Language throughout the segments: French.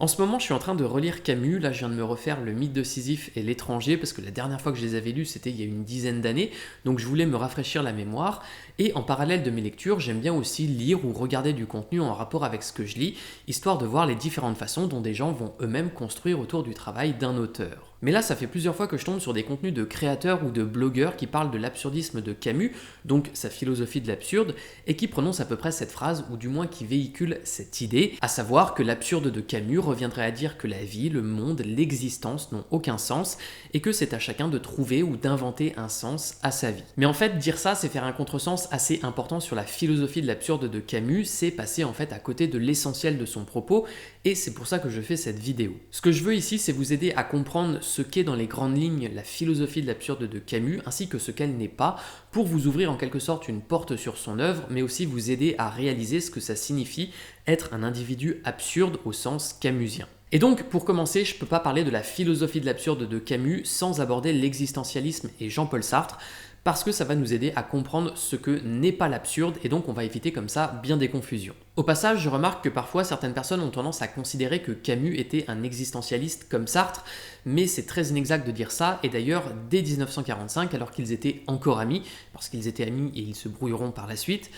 En ce moment, je suis en train de relire Camus. Là, je viens de me refaire Le Mythe de Sisyphe et L'Étranger, parce que la dernière fois que je les avais lus, c'était il y a une dizaine d'années. Donc, je voulais me rafraîchir la mémoire. Et en parallèle de mes lectures, j'aime bien aussi lire ou regarder du contenu en rapport avec ce que je lis, histoire de voir les différentes façons dont des gens vont eux-mêmes construire autour du travail d'un auteur. Mais là, ça fait plusieurs fois que je tombe sur des contenus de créateurs ou de blogueurs qui parlent de l'absurdisme de Camus, donc sa philosophie de l'absurde, et qui prononcent à peu près cette phrase, ou du moins qui véhiculent cette idée, à savoir que l'absurde de Camus reviendrait à dire que la vie, le monde, l'existence n'ont aucun sens, et que c'est à chacun de trouver ou d'inventer un sens à sa vie. Mais en fait, dire ça, c'est faire un contresens assez important sur la philosophie de l'absurde de Camus, c'est passer en fait à côté de l'essentiel de son propos, et c'est pour ça que je fais cette vidéo. Ce que je veux ici, c'est vous aider à comprendre ce qu'est dans les grandes lignes la philosophie de l'absurde de Camus, ainsi que ce qu'elle n'est pas, pour vous ouvrir en quelque sorte une porte sur son œuvre, mais aussi vous aider à réaliser ce que ça signifie être un individu absurde au sens camusien. Et donc, pour commencer, je ne peux pas parler de la philosophie de l'absurde de Camus sans aborder l'existentialisme et Jean-Paul Sartre, parce que ça va nous aider à comprendre ce que n'est pas l'absurde, et donc on va éviter comme ça bien des confusions. Au passage, je remarque que parfois certaines personnes ont tendance à considérer que Camus était un existentialiste comme Sartre, mais c'est très inexact de dire ça, et d'ailleurs dès 1945, alors qu'ils étaient encore amis, parce qu'ils étaient amis et ils se brouilleront par la suite,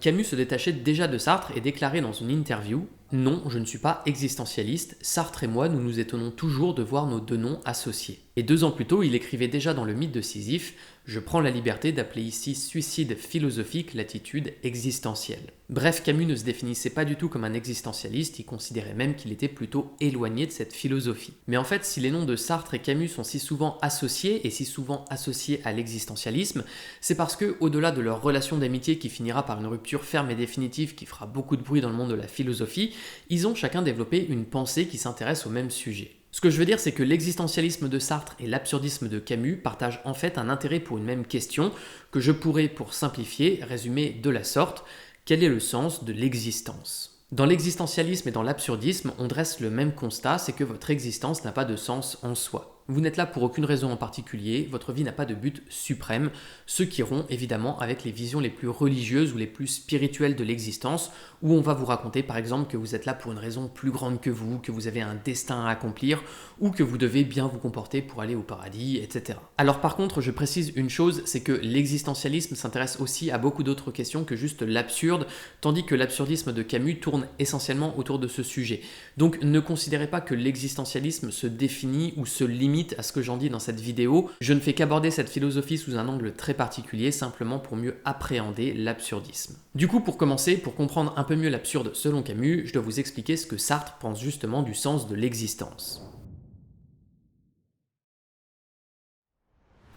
Camus se détachait déjà de Sartre et déclarait dans une interview: non, je ne suis pas existentialiste, Sartre et moi nous nous étonnons toujours de voir nos deux noms associés. Et 2 ans plus tôt, il écrivait déjà dans Le Mythe de Sisyphe: je prends la liberté d'appeler ici suicide philosophique l'attitude existentielle. Bref, Camus ne se définissait pas du tout comme un existentialiste, il considérait même qu'il était plutôt éloigné de cette philosophie. Mais en fait, si les noms de Sartre et Camus sont si souvent associés, et si souvent associés à l'existentialisme, c'est parce que, au-delà de leur relation d'amitié qui finira par une rupture ferme et définitive qui fera beaucoup de bruit dans le monde de la philosophie, ils ont chacun développé une pensée qui s'intéresse au même sujet. Ce que je veux dire, c'est que l'existentialisme de Sartre et l'absurdisme de Camus partagent en fait un intérêt pour une même question, que je pourrais, pour simplifier, résumer de la sorte: quel est le sens de l'existence ? Dans l'existentialisme et dans l'absurdisme, on dresse le même constat, c'est que votre existence n'a pas de sens en soi. Vous n'êtes là pour aucune raison en particulier, votre vie n'a pas de but suprême, ce qui rompt évidemment avec les visions les plus religieuses ou les plus spirituelles de l'existence, où on va vous raconter par exemple que vous êtes là pour une raison plus grande que vous avez un destin à accomplir, ou que vous devez bien vous comporter pour aller au paradis, etc. Alors par contre, je précise une chose, c'est que l'existentialisme s'intéresse aussi à beaucoup d'autres questions que juste l'absurde, tandis que l'absurdisme de Camus tourne essentiellement autour de ce sujet. Donc ne considérez pas que l'existentialisme se définit ou se limite à ce que j'en dis dans cette vidéo. Je ne fais qu'aborder cette philosophie sous un angle très particulier, simplement pour mieux appréhender l'absurdisme. Du coup, pour commencer, pour comprendre un peu mieux l'absurde selon Camus, je dois vous expliquer ce que Sartre pense justement du sens de l'existence.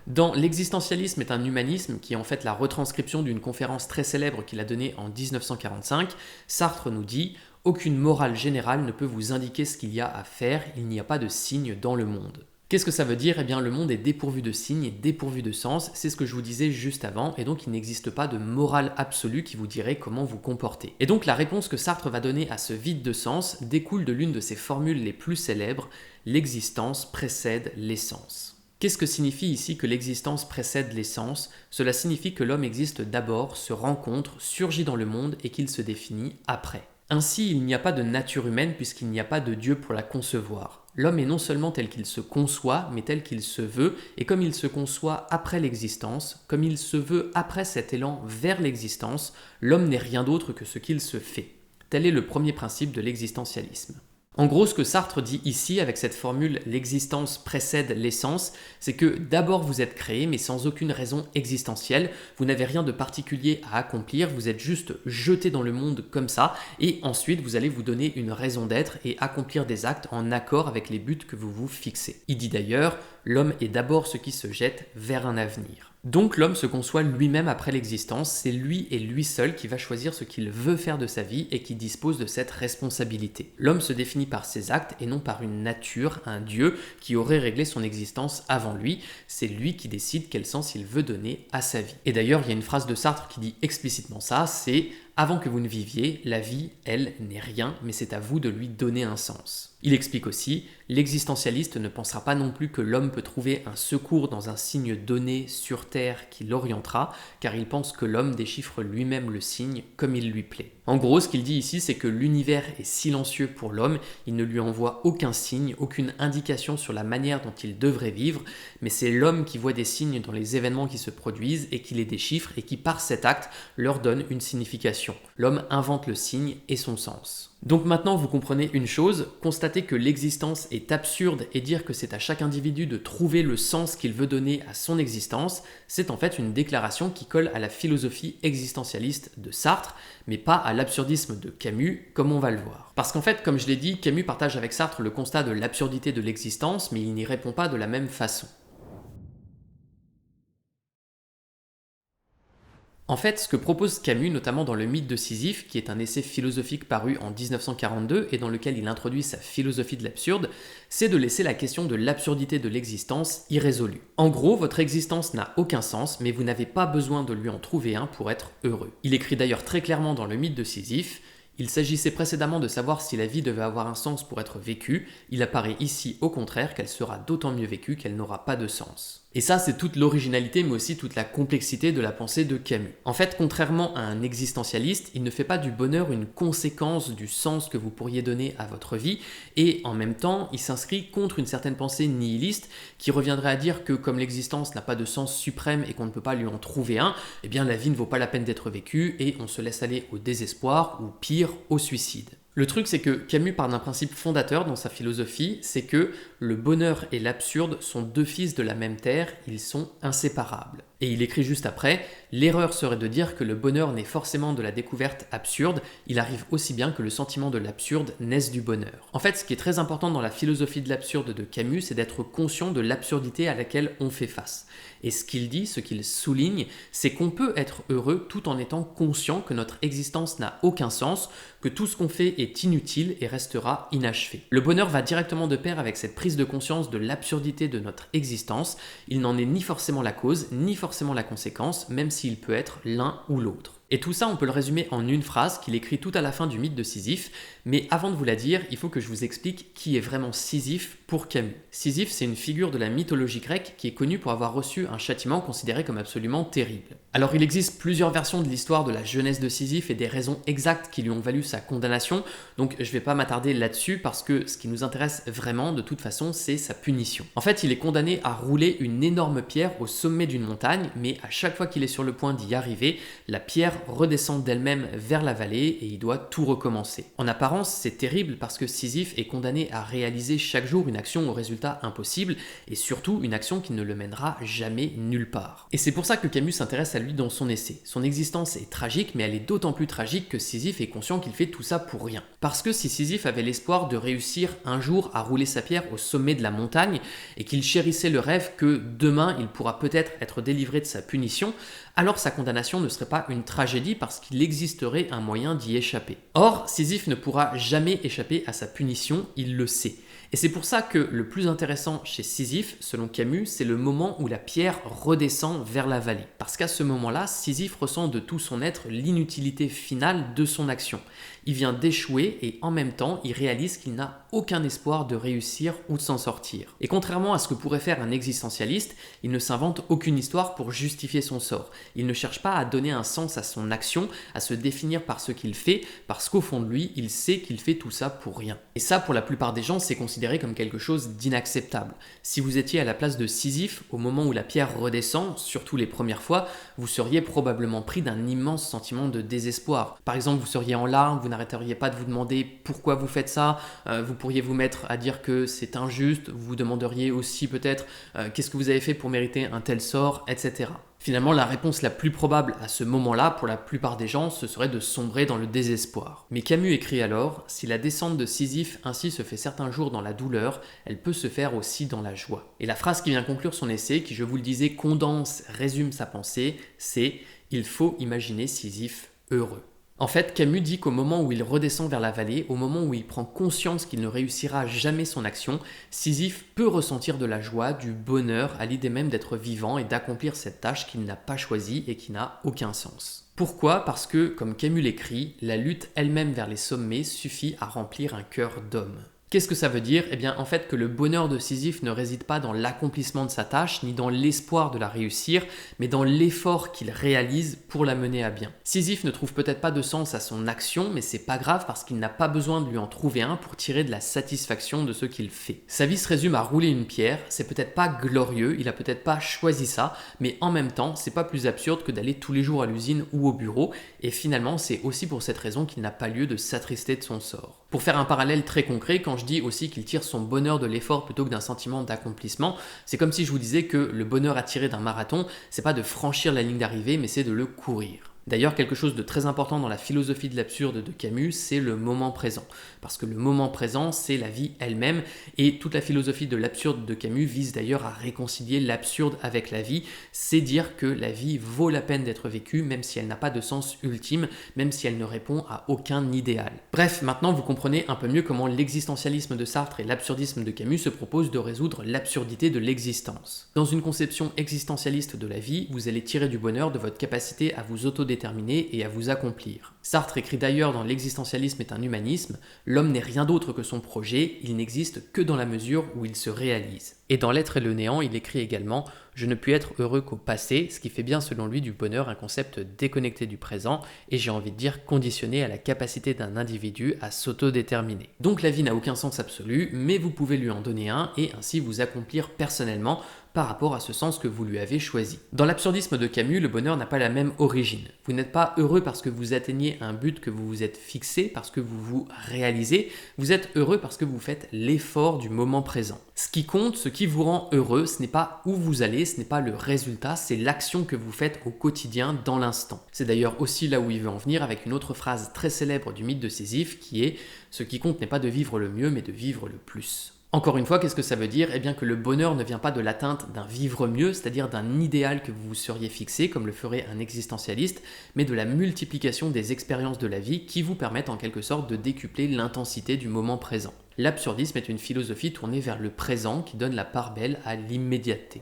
Dans L'existentialisme est un humanisme, qui est en fait la retranscription d'une conférence très célèbre qu'il a donnée en 1945, Sartre nous dit: aucune morale générale ne peut vous indiquer ce qu'il y a à faire, il n'y a pas de signe dans le monde. Qu'est-ce que ça veut dire ? Eh bien, le monde est dépourvu de signes et dépourvu de sens, c'est ce que je vous disais juste avant, et donc il n'existe pas de morale absolue qui vous dirait comment vous comporter. Et donc la réponse que Sartre va donner à ce vide de sens découle de l'une de ses formules les plus célèbres: l'existence précède l'essence. Qu'est-ce que signifie ici que l'existence précède l'essence ? Cela signifie que l'homme existe d'abord, se rencontre, surgit dans le monde et qu'il se définit après. Ainsi, il n'y a pas de nature humaine puisqu'il n'y a pas de Dieu pour la concevoir. L'homme est non seulement tel qu'il se conçoit, mais tel qu'il se veut, et comme il se conçoit après l'existence, comme il se veut après cet élan vers l'existence, l'homme n'est rien d'autre que ce qu'il se fait. Tel est le premier principe de l'existentialisme. En gros, ce que Sartre dit ici avec cette formule « l'existence précède l'essence », c'est que d'abord vous êtes créé, mais sans aucune raison existentielle, vous n'avez rien de particulier à accomplir, vous êtes juste jeté dans le monde comme ça, et ensuite vous allez vous donner une raison d'être et accomplir des actes en accord avec les buts que vous vous fixez. Il dit d'ailleurs: l'homme est d'abord ce qui se jette vers un avenir. Donc l'homme se conçoit lui-même après l'existence, c'est lui et lui seul qui va choisir ce qu'il veut faire de sa vie et qui dispose de cette responsabilité. L'homme se définit par ses actes et non par une nature, un dieu qui aurait réglé son existence avant lui, c'est lui qui décide quel sens il veut donner à sa vie. Et d'ailleurs, il y a une phrase de Sartre qui dit explicitement ça, c'est: avant que vous ne viviez, la vie, elle, n'est rien, mais c'est à vous de lui donner un sens. Il explique aussi: l'existentialiste ne pensera pas non plus que l'homme peut trouver un secours dans un signe donné sur Terre qui l'orientera, car il pense que l'homme déchiffre lui-même le signe comme il lui plaît. En gros, ce qu'il dit ici, c'est que l'univers est silencieux pour l'homme, il ne lui envoie aucun signe, aucune indication sur la manière dont il devrait vivre, mais c'est l'homme qui voit des signes dans les événements qui se produisent et qui les déchiffre et qui par cet acte leur donne une signification. L'homme invente le signe et son sens. Donc maintenant vous comprenez une chose, constater que l'existence est absurde et dire que c'est à chaque individu de trouver le sens qu'il veut donner à son existence, c'est en fait une déclaration qui colle à la philosophie existentialiste de Sartre, mais pas à l'absurdisme de Camus, comme on va le voir. Parce qu'en fait, comme je l'ai dit, Camus partage avec Sartre le constat de l'absurdité de l'existence, mais il n'y répond pas de la même façon. En fait, ce que propose Camus, notamment dans Le mythe de Sisyphe, qui est un essai philosophique paru en 1942 et dans lequel il introduit sa philosophie de l'absurde, c'est de laisser la question de l'absurdité de l'existence irrésolue. En gros, votre existence n'a aucun sens, mais vous n'avez pas besoin de lui en trouver un pour être heureux. Il écrit d'ailleurs très clairement dans Le mythe de Sisyphe: il s'agissait précédemment de savoir si la vie devait avoir un sens pour être vécue, il apparaît ici au contraire qu'elle sera d'autant mieux vécue qu'elle n'aura pas de sens. Et ça, c'est toute l'originalité, mais aussi toute la complexité de la pensée de Camus. En fait, contrairement à un existentialiste, il ne fait pas du bonheur une conséquence du sens que vous pourriez donner à votre vie, et en même temps, il s'inscrit contre une certaine pensée nihiliste qui reviendrait à dire que comme l'existence n'a pas de sens suprême et qu'on ne peut pas lui en trouver un, eh bien la vie ne vaut pas la peine d'être vécue et on se laisse aller au désespoir ou pire, au suicide. Le truc, c'est que Camus part d'un principe fondateur dans sa philosophie, c'est que le bonheur et l'absurde sont deux fils de la même terre, ils sont inséparables. Et il écrit juste après: l'erreur serait de dire que le bonheur naît forcément de la découverte absurde, il arrive aussi bien que le sentiment de l'absurde naisse du bonheur. En fait, ce qui est très important dans la philosophie de l'absurde de Camus, c'est d'être conscient de l'absurdité à laquelle on fait face. Et ce qu'il dit, ce qu'il souligne, c'est qu'on peut être heureux tout en étant conscient que notre existence n'a aucun sens, que tout ce qu'on fait est inutile et restera inachevé. Le bonheur va directement de pair avec cette prise de conscience de l'absurdité de notre existence. Il n'en est ni forcément la cause, ni forcément la conséquence, même s'il peut être l'un ou l'autre. Et tout ça, on peut le résumer en une phrase qu'il écrit tout à la fin du mythe de Sisyphe, mais avant de vous la dire, il faut que je vous explique qui est vraiment Sisyphe pour Camus. Sisyphe, c'est une figure de la mythologie grecque qui est connue pour avoir reçu un châtiment considéré comme absolument terrible. Alors il existe plusieurs versions de l'histoire de la jeunesse de Sisyphe et des raisons exactes qui lui ont valu sa condamnation, donc je vais pas m'attarder là-dessus parce que ce qui nous intéresse vraiment de toute façon, c'est sa punition. En fait, il est condamné à rouler une énorme pierre au sommet d'une montagne, mais à chaque fois qu'il est sur le point d'y arriver, la pierre redescend d'elle-même vers la vallée et il doit tout recommencer. En apparence, c'est terrible parce que Sisyphe est condamné à réaliser chaque jour une action au résultat impossible et surtout une action qui ne le mènera jamais nulle part. Et c'est pour ça que Camus s'intéresse à lui dans son essai. Son existence est tragique, mais elle est d'autant plus tragique que Sisyphe est conscient qu'il fait tout ça pour rien. Parce que si Sisyphe avait l'espoir de réussir un jour à rouler sa pierre au sommet de la montagne et qu'il chérissait le rêve que demain il pourra peut-être être délivré de sa punition, alors sa condamnation ne serait pas une tragédie parce qu'il existerait un moyen d'y échapper. Or, Sisyphe ne pourra jamais échapper à sa punition, il le sait. Et c'est pour ça que le plus intéressant chez Sisyphe, selon Camus, c'est le moment où la pierre redescend vers la vallée. Parce qu'à ce moment-là, Sisyphe ressent de tout son être l'inutilité finale de son action. Il vient d'échouer et en même temps, il réalise qu'il n'a aucun espoir de réussir ou de s'en sortir. Et contrairement à ce que pourrait faire un existentialiste, il ne s'invente aucune histoire pour justifier son sort. Il ne cherche pas à donner un sens à son action, à se définir par ce qu'il fait, parce qu'au fond de lui, il sait qu'il fait tout ça pour rien. Et ça, pour la plupart des gens, c'est considéré comme quelque chose d'inacceptable. Si vous étiez à la place de Sisyphe, au moment où la pierre redescend, surtout les premières fois, vous seriez probablement pris d'un immense sentiment de désespoir. Par exemple, vous seriez en larmes, vous n'arrêteriez pas de vous demander pourquoi vous faites ça, vous pourriez vous mettre à dire que c'est injuste, vous vous demanderiez aussi peut-être qu'est-ce que vous avez fait pour mériter un tel sort, etc. Finalement, la réponse la plus probable à ce moment-là, pour la plupart des gens, ce serait de sombrer dans le désespoir. Mais Camus écrit alors: si la descente de Sisyphe ainsi se fait certains jours dans la douleur, elle peut se faire aussi dans la joie. Et la phrase qui vient conclure son essai, qui je vous le disais condense, résume sa pensée, c'est: il faut imaginer Sisyphe heureux. En fait, Camus dit qu'au moment où il redescend vers la vallée, au moment où il prend conscience qu'il ne réussira jamais son action, Sisyphe peut ressentir de la joie, du bonheur à l'idée même d'être vivant et d'accomplir cette tâche qu'il n'a pas choisie et qui n'a aucun sens. Pourquoi ? Parce que, comme Camus l'écrit, la lutte elle-même vers les sommets suffit à remplir un cœur d'homme. Qu'est-ce que ça veut dire? Eh bien, en fait, que le bonheur de Sisyphe ne réside pas dans l'accomplissement de sa tâche, ni dans l'espoir de la réussir, mais dans l'effort qu'il réalise pour la mener à bien. Sisyphe ne trouve peut-être pas de sens à son action, mais c'est pas grave parce qu'il n'a pas besoin de lui en trouver un pour tirer de la satisfaction de ce qu'il fait. Sa vie se résume à rouler une pierre, c'est peut-être pas glorieux, il a peut-être pas choisi ça, mais en même temps, c'est pas plus absurde que d'aller tous les jours à l'usine ou au bureau, et finalement, c'est aussi pour cette raison qu'il n'a pas lieu de s'attrister de son sort. Pour faire un parallèle très concret, quand je dis aussi qu'il tire son bonheur de l'effort plutôt que d'un sentiment d'accomplissement, c'est comme si je vous disais que le bonheur à tirer d'un marathon, c'est pas de franchir la ligne d'arrivée, mais c'est de le courir. D'ailleurs, quelque chose de très important dans la philosophie de l'absurde de Camus, c'est le moment présent. Parce que le moment présent, c'est la vie elle-même, et toute la philosophie de l'absurde de Camus vise d'ailleurs à réconcilier l'absurde avec la vie, c'est dire que la vie vaut la peine d'être vécue, même si elle n'a pas de sens ultime, même si elle ne répond à aucun idéal. Bref, maintenant vous comprenez un peu mieux comment l'existentialisme de Sartre et l'absurdisme de Camus se proposent de résoudre l'absurdité de l'existence. Dans une conception existentialiste de la vie, vous allez tirer du bonheur de votre capacité à vous autodéterminer et à vous accomplir. Sartre écrit d'ailleurs dans L'existentialisme est un humanisme, l'homme n'est rien d'autre que son projet, il n'existe que dans la mesure où il se réalise. Et dans L'être et le néant, il écrit également « Je ne puis être heureux qu'au passé », ce qui fait bien selon lui du bonheur un concept déconnecté du présent et j'ai envie de dire conditionné à la capacité d'un individu à s'autodéterminer. Donc la vie n'a aucun sens absolu, mais vous pouvez lui en donner un et ainsi vous accomplir personnellement par rapport à ce sens que vous lui avez choisi. Dans l'absurdisme de Camus, le bonheur n'a pas la même origine. Vous n'êtes pas heureux parce que vous atteignez un but que vous vous êtes fixé, parce que vous vous réalisez, vous êtes heureux parce que vous faites l'effort du moment présent. Ce qui compte, ce qui vous rend heureux, ce n'est pas où vous allez, ce n'est pas le résultat, c'est l'action que vous faites au quotidien dans l'instant. C'est d'ailleurs aussi là où il veut en venir avec une autre phrase très célèbre du mythe de Sisyphe qui est « Ce qui compte n'est pas de vivre le mieux, mais de vivre le plus ». Encore une fois, qu'est-ce que ça veut dire? Eh bien que le bonheur ne vient pas de l'atteinte d'un vivre mieux, c'est-à-dire d'un idéal que vous vous seriez fixé, comme le ferait un existentialiste, mais de la multiplication des expériences de la vie qui vous permettent en quelque sorte de décupler l'intensité du moment présent. L'absurdisme est une philosophie tournée vers le présent qui donne la part belle à l'immédiateté.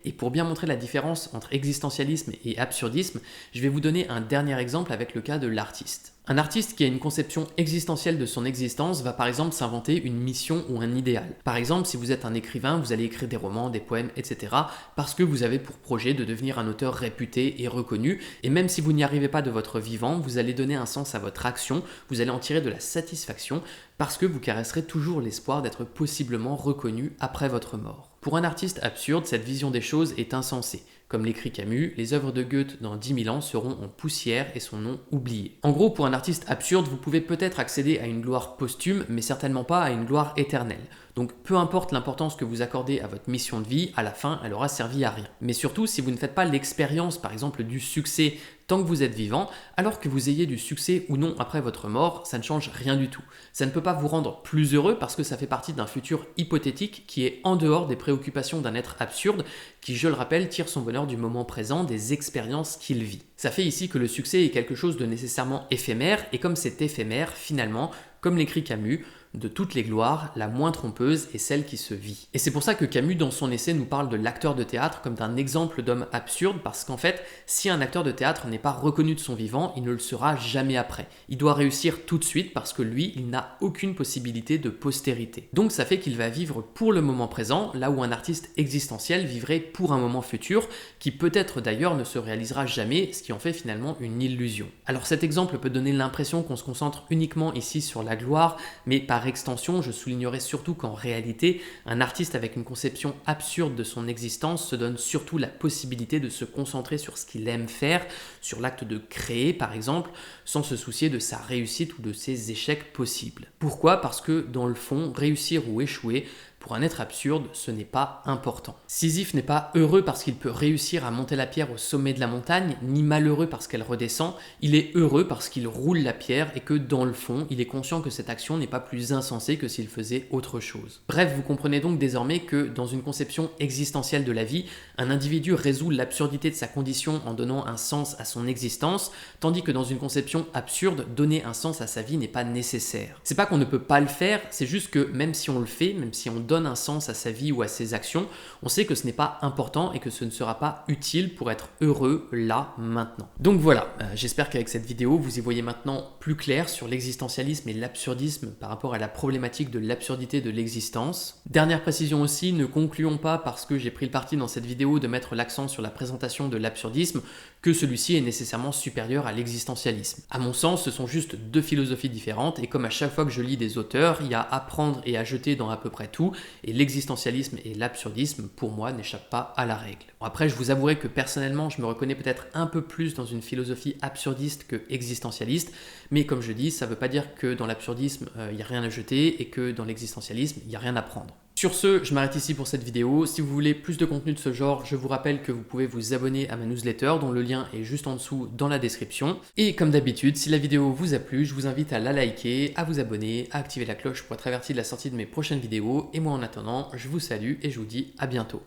Et pour bien montrer la différence entre existentialisme et absurdisme, je vais vous donner un dernier exemple avec le cas de l'artiste. Un artiste qui a une conception existentielle de son existence va par exemple s'inventer une mission ou un idéal. Par exemple, si vous êtes un écrivain, vous allez écrire des romans, des poèmes, etc. parce que vous avez pour projet de devenir un auteur réputé et reconnu. Et même si vous n'y arrivez pas de votre vivant, vous allez donner un sens à votre action, vous allez en tirer de la satisfaction parce que vous caresserez toujours l'espoir d'être possiblement reconnu après votre mort. Pour un artiste absurde, cette vision des choses est insensée. Comme l'écrit Camus, les œuvres de Goethe dans 10 000 ans seront en poussière et son nom oublié. En gros, pour un artiste absurde, vous pouvez peut-être accéder à une gloire posthume, mais certainement pas à une gloire éternelle. Donc peu importe l'importance que vous accordez à votre mission de vie, à la fin, elle aura servi à rien. Mais surtout, si vous ne faites pas l'expérience, par exemple, du succès tant que vous êtes vivant, alors que vous ayez du succès ou non après votre mort, ça ne change rien du tout. Ça ne peut pas vous rendre plus heureux parce que ça fait partie d'un futur hypothétique qui est en dehors des préoccupations d'un être absurde qui, je le rappelle, tire son bonheur du moment présent, des expériences qu'il vit. Ça fait ici que le succès est quelque chose de nécessairement éphémère et comme c'est éphémère, finalement, comme l'écrit Camus, de toutes les gloires, la moins trompeuse est celle qui se vit. Et c'est pour ça que Camus, dans son essai, nous parle de l'acteur de théâtre comme d'un exemple d'homme absurde, parce qu'en fait, si un acteur de théâtre n'est pas reconnu de son vivant, il ne le sera jamais après. Il doit réussir tout de suite parce que lui, il n'a aucune possibilité de postérité. Donc ça fait qu'il va vivre pour le moment présent, là où un artiste existentiel vivrait pour un moment futur, qui peut-être d'ailleurs ne se réalisera jamais, ce qui en fait finalement une illusion. Alors cet exemple peut donner l'impression qu'on se concentre uniquement ici sur la gloire, mais par extension, je soulignerai surtout qu'en réalité, un artiste avec une conception absurde de son existence se donne surtout la possibilité de se concentrer sur ce qu'il aime faire, sur l'acte de créer par exemple, sans se soucier de sa réussite ou de ses échecs possibles. Pourquoi? Parce que dans le fond, réussir ou échouer, pour un être absurde, ce n'est pas important. Sisyphe n'est pas heureux parce qu'il peut réussir à monter la pierre au sommet de la montagne, ni malheureux parce qu'elle redescend, il est heureux parce qu'il roule la pierre et que dans le fond, il est conscient que cette action n'est pas plus insensée que s'il faisait autre chose. Bref, vous comprenez donc désormais que dans une conception existentielle de la vie, un individu résout l'absurdité de sa condition en donnant un sens à son existence, tandis que dans une conception absurde, donner un sens à sa vie n'est pas nécessaire. C'est pas qu'on ne peut pas le faire, c'est juste que même si on le fait, même si on donne un sens à sa vie ou à ses actions, on sait que ce n'est pas important et que ce ne sera pas utile pour être heureux là, maintenant. Donc voilà, j'espère qu'avec cette vidéo, vous y voyez maintenant plus clair sur l'existentialisme et l'absurdisme par rapport à la problématique de l'absurdité de l'existence. Dernière précision aussi, ne concluons pas parce que j'ai pris le parti dans cette vidéo de mettre l'accent sur la présentation de l'absurdisme que celui-ci est nécessairement supérieur à l'existentialisme. À mon sens, ce sont juste deux philosophies différentes et comme à chaque fois que je lis des auteurs, il y a à prendre et à jeter dans à peu près tout et l'existentialisme et l'absurdisme, pour moi, n'échappent pas à la règle. Bon, après, je vous avouerai que personnellement, je me reconnais peut-être un peu plus dans une philosophie absurdiste que existentialiste, mais comme je dis, ça ne veut pas dire que dans l'absurdisme, il n'y a rien à jeter et que dans l'existentialisme, il n'y a rien à prendre. Sur ce, je m'arrête ici pour cette vidéo. Si vous voulez plus de contenu de ce genre, je vous rappelle que vous pouvez vous abonner à ma newsletter dont le lien est juste en dessous dans la description. Et comme d'habitude, si la vidéo vous a plu, je vous invite à la liker, à vous abonner, à activer la cloche pour être averti de la sortie de mes prochaines vidéos. Et moi en attendant, je vous salue et je vous dis à bientôt.